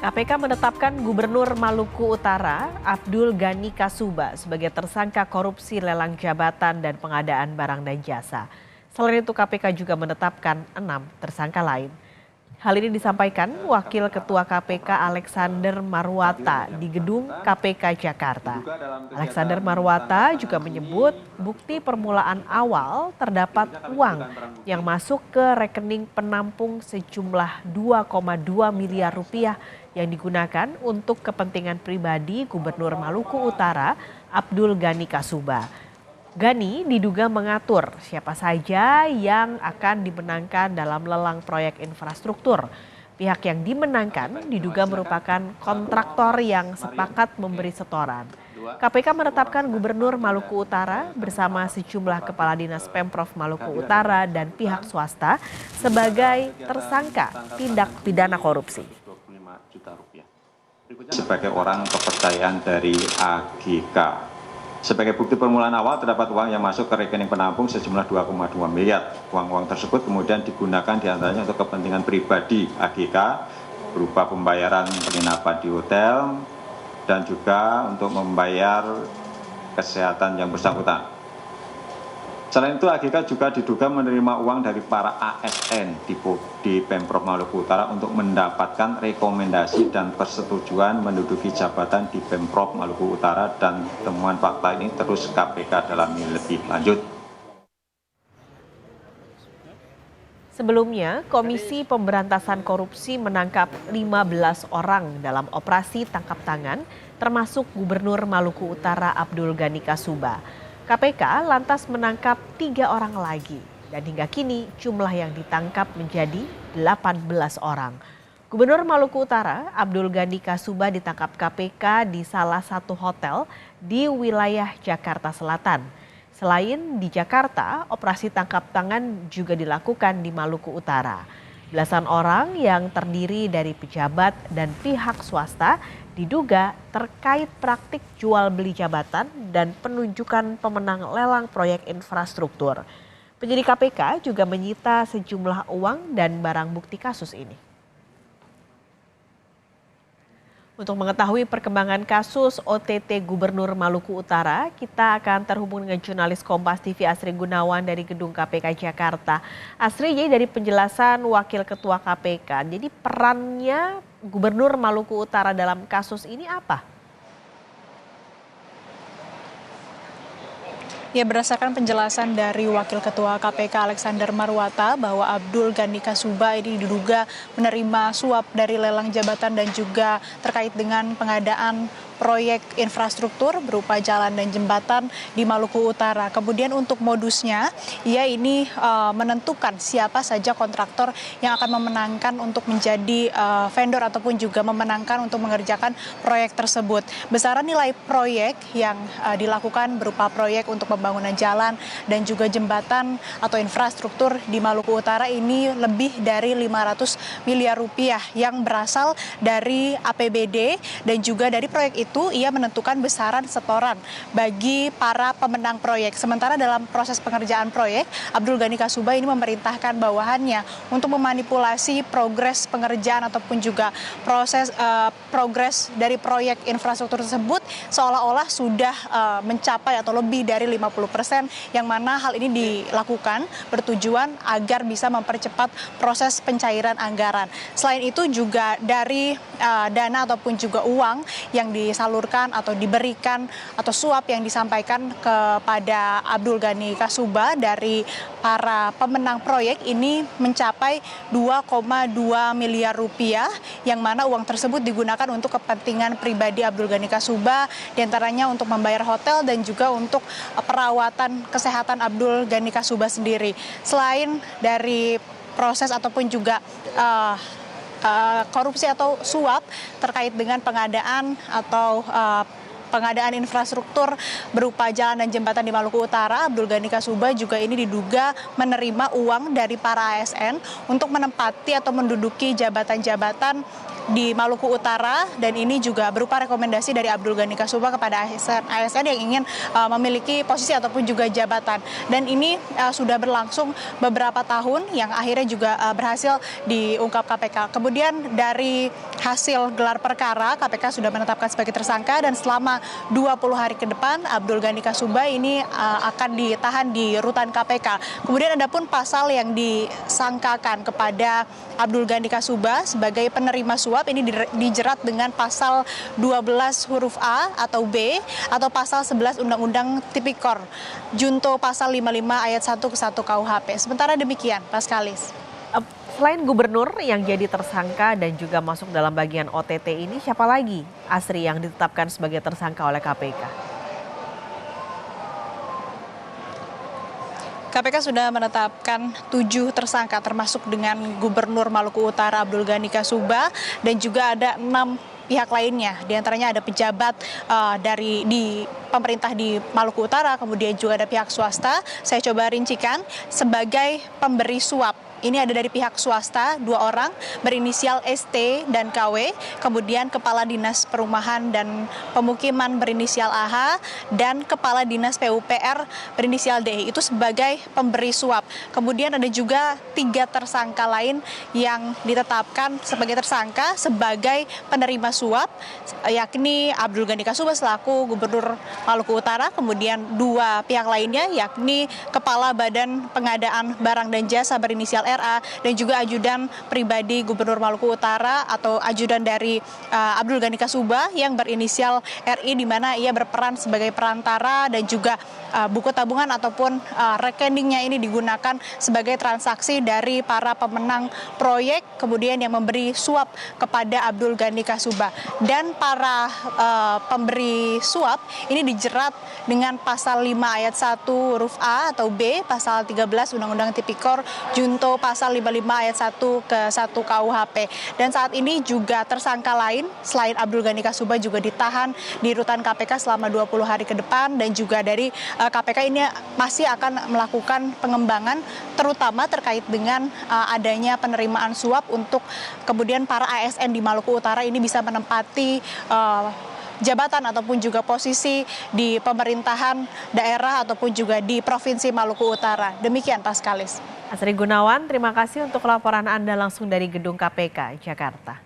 KPK menetapkan Gubernur Maluku Utara, Abdul Ghani Kasuba, sebagai tersangka korupsi lelang jabatan dan pengadaan barang dan jasa. Selain itu, KPK juga menetapkan 6 tersangka lain. Hal ini disampaikan Wakil Ketua KPK Alexander Marwata di gedung KPK Jakarta. Alexander Marwata juga menyebut bukti permulaan awal terdapat uang yang masuk ke rekening penampung sejumlah 2,2 miliar rupiah yang digunakan untuk kepentingan pribadi Gubernur Maluku Utara Abdul Ghani Kasuba. Ghani diduga mengatur siapa saja yang akan dimenangkan dalam lelang proyek infrastruktur. Pihak yang dimenangkan diduga merupakan kontraktor yang sepakat memberi setoran. KPK menetapkan Gubernur Maluku Utara bersama sejumlah kepala dinas Pemprov Maluku Utara dan pihak swasta sebagai tersangka tindak pidana korupsi. Sebagai orang kepercayaan dari AGK. Sebagai bukti permulaan awal terdapat uang yang masuk ke rekening penampung sejumlah 2,2 miliar. Uang-uang tersebut kemudian digunakan diantaranya untuk kepentingan pribadi AGK berupa pembayaran penginapan di hotel dan juga untuk membayar kesehatan yang bersangkutan. Selain itu AGK juga diduga menerima uang dari para ASN di Pemprov Maluku Utara untuk mendapatkan rekomendasi dan persetujuan menduduki jabatan di Pemprov Maluku Utara, dan temuan fakta ini terus KPK dalami lebih lanjut. Sebelumnya, Komisi Pemberantasan Korupsi menangkap 15 orang dalam operasi tangkap tangan, termasuk Gubernur Maluku Utara Abdul Ghani Kasuba. KPK lantas menangkap 3 orang lagi dan hingga kini jumlah yang ditangkap menjadi 18 orang. Gubernur Maluku Utara Abdul Ghani Kasuba ditangkap KPK di salah satu hotel di wilayah Jakarta Selatan. Selain di Jakarta, operasi tangkap tangan juga dilakukan di Maluku Utara. Belasan orang yang terdiri dari pejabat dan pihak swasta diduga terkait praktik jual beli jabatan dan penunjukan pemenang lelang proyek infrastruktur. Penyidik KPK juga menyita sejumlah uang dan barang bukti kasus ini. Untuk mengetahui perkembangan kasus OTT Gubernur Maluku Utara, kita akan terhubung dengan jurnalis Kompas TV Asri Gunawan dari Gedung KPK Jakarta. Asri, jadi dari penjelasan Wakil Ketua KPK, jadi perannya Gubernur Maluku Utara dalam kasus ini apa? Ya, berdasarkan penjelasan dari Wakil Ketua KPK Alexander Marwata bahwa Abdul Ghani Kasuba ini diduga menerima suap dari lelang jabatan dan juga terkait dengan pengadaan proyek infrastruktur berupa jalan dan jembatan di Maluku Utara. Kemudian untuk modusnya, ia ini menentukan siapa saja kontraktor yang akan memenangkan untuk menjadi vendor ataupun juga memenangkan untuk mengerjakan proyek tersebut. Besaran nilai proyek yang dilakukan berupa proyek untuk pembangunan jalan dan juga jembatan atau infrastruktur di Maluku Utara ini lebih dari 500 miliar rupiah yang berasal dari APBD, dan juga dari proyek itu ia menentukan besaran setoran bagi para pemenang proyek. Sementara dalam proses pengerjaan proyek, Abdul Ghani Kasuba ini memerintahkan bawahannya untuk memanipulasi progres pengerjaan ataupun juga progres dari proyek infrastruktur tersebut seolah-olah sudah mencapai atau lebih dari 50%, yang mana hal ini dilakukan bertujuan agar bisa mempercepat proses pencairan anggaran. Selain itu juga dari dana ataupun juga uang yang disalurkan atau diberikan atau suap yang disampaikan kepada Abdul Ghani Kasuba dari para pemenang proyek ini mencapai 2,2 miliar rupiah, yang mana uang tersebut digunakan untuk kepentingan pribadi Abdul Ghani Kasuba, diantaranya untuk membayar hotel dan juga untuk perawatan kesehatan Abdul Ghani Kasuba sendiri. Selain dari proses ataupun juga korupsi atau suap terkait dengan pengadaan atau pengadaan infrastruktur berupa jalan dan jembatan di Maluku Utara, Abdul Ghani Kasuba juga ini diduga menerima uang dari para ASN untuk menempati atau menduduki jabatan-jabatan di Maluku Utara, dan ini juga berupa rekomendasi dari Abdul Ghani Kasuba kepada ASN yang ingin memiliki posisi ataupun juga jabatan. Dan ini sudah berlangsung beberapa tahun yang akhirnya juga berhasil diungkap KPK. Kemudian dari hasil gelar perkara, KPK sudah menetapkan sebagai tersangka dan selama 20 hari ke depan Abdul Ghani Kasubah ini akan ditahan di rutan KPK. Kemudian ada pun pasal yang disangkakan kepada Abdul Ghani Kasubah sebagai penerima suap ini dijerat dengan pasal 12 huruf A atau B atau pasal 11 Undang-Undang Tipikor junto pasal 55 ayat 1 ke 1 KUHP. Sementara demikian, Paskalis. Selain gubernur yang jadi tersangka dan juga masuk dalam bagian OTT ini, siapa lagi Asri yang ditetapkan sebagai tersangka oleh KPK? KPK sudah menetapkan 7 tersangka termasuk dengan Gubernur Maluku Utara Abdul Ghani Kasubah dan juga ada 6 pihak lainnya. Di antaranya ada pejabat di pemerintah di Maluku Utara, kemudian juga ada pihak swasta. Saya coba rincikan sebagai pemberi suap. Ini ada dari pihak swasta 2 orang berinisial ST dan KW, kemudian Kepala Dinas Perumahan dan Pemukiman berinisial AH, dan Kepala Dinas PUPR berinisial DE. Itu sebagai pemberi suap. Kemudian ada juga 3 tersangka lain yang ditetapkan sebagai tersangka sebagai penerima suap, yakni Abdul Ghani Kasubah selaku Gubernur Maluku Utara, kemudian 2 pihak lainnya yakni Kepala Badan Pengadaan Barang dan Jasa berinisial RA dan juga ajudan pribadi Gubernur Maluku Utara atau ajudan dari Abdul Ghani Kasubah yang berinisial RI, di mana ia berperan sebagai perantara dan juga buku tabungan ataupun rekeningnya ini digunakan sebagai transaksi dari para pemenang proyek kemudian yang memberi suap kepada Abdul Ghani Kasubah. Dan para pemberi suap ini dijerat dengan pasal 5 ayat 1 huruf A atau B, pasal 13 Undang-Undang Tipikor junto pasal 55 ayat 1 ke 1 KUHP. Dan saat ini juga tersangka lain selain Abdul Ghani Kasubah juga ditahan di rutan KPK selama 20 hari ke depan, dan juga dari KPK ini masih akan melakukan pengembangan terutama terkait dengan adanya penerimaan suap untuk kemudian para ASN di Maluku Utara ini bisa menempati jabatan ataupun juga posisi di pemerintahan daerah ataupun juga di Provinsi Maluku Utara. Demikian, Paskalis. Asri Gunawan, terima kasih untuk laporan Anda langsung dari Gedung KPK, Jakarta.